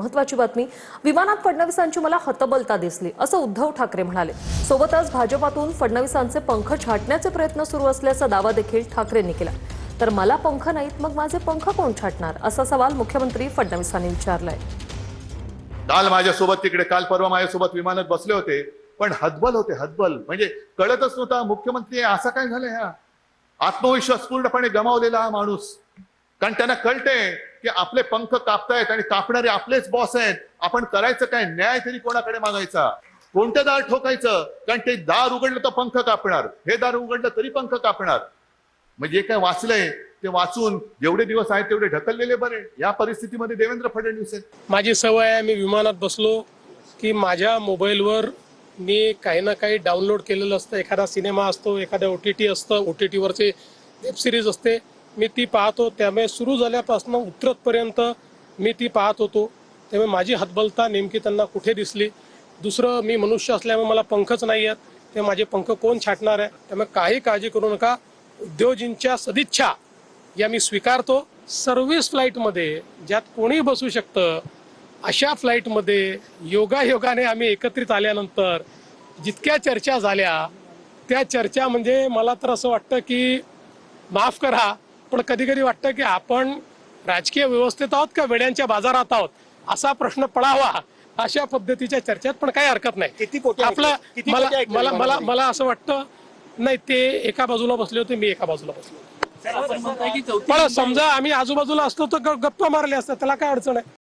महत्त्वाची बातमी, विमानात फडणवीसांची मला हतबलता दिसली असं उद्धव ठाकरे म्हणाले। सोबतच भाजपातून फडणवीसांचे पंख छाटण्याचे प्रयत्न सुरू असल्याचा दावा देखील ठाकरेंनी केला। तर मला पंख नाहीत, मग माझे पंख कोण छाटणार, असा सवाल मुख्यमंत्री फडणवीसांनी विचारलाय। काल माझ्यासोबत तिकडे काल परवा माझ्यासोबत विमानात बसले होते, पण हतबल होते। हतबल म्हणजे कळतच नव्हता मुख्यमंत्री असं काय झालं। ह्या आत्मविश्वास पूर्णपणे गमावलेला हा माणूस, कारण त्यांना कळते की आपले पंख कापतायत आणि कापणारे आपलेच बॉस आहेत। आपण करायचं काय, न्याय तरी कोणाकडे मागायचा, कोणतं दार ठोकायचं, कारण ते दार उघडलं तर पंख कापणार, हे दार उघडलं तरी पंख कापणार। म्हणजे काय वाचलंय ते वाचून जेवढे दिवस आहेत तेवढे ढकललेले बरे। या परिस्थितीमध्ये देवेंद्र फडणवीस आहेत। माझी सवय आहे, मी विमानात बसलो की माझ्या मोबाईलवर मी काही ना काही डाउनलोड केलेलं असतं। एखादा सिनेमा असतो, एखादा OTT असतं, OTT वरचे वेब सिरीज असते, मी ती पाहतो। त्यामुळे सुरू झाल्यापासून उतरतपर्यंत मी ती पाहत होतो। त्यामुळे माझी हतबलता नेमकी त्यांना कुठे दिसली। दुसरं, मी मनुष्य असल्यामुळे मला पंखच नाही आहेत, ते माझे पंख कोण छाटणार आहे। त्यामुळे काही काळजी करू नका, उद्योजींच्या सदिच्छा या मी स्वीकारतो। सर्व्हिस फ्लाईटमध्ये ज्यात कोणी बसू शकतं अशा फ्लाईटमध्ये योगायोगाने आम्ही एकत्रित आल्यानंतर जितक्या चर्चा झाल्या त्या चर्चा म्हणजे मला तर असं वाटतं की माफ करा, पण कधी कधी वाटतं की आपण राजकीय व्यवस्थेत आहोत का वेड्यांच्या बाजारात आहोत, असा प्रश्न पडावा। अशा पद्धतीच्या चर्चेत पण काही हरकत नाही। आपलं मला मला मला असं वाटतं, नाही, ते एका बाजूला बसले होते, मी एका बाजूला बसलो होतो। पण समजा आम्ही आजूबाजूला असतो तर गप्पा मारले असतात, त्याला काय अडचण आहे।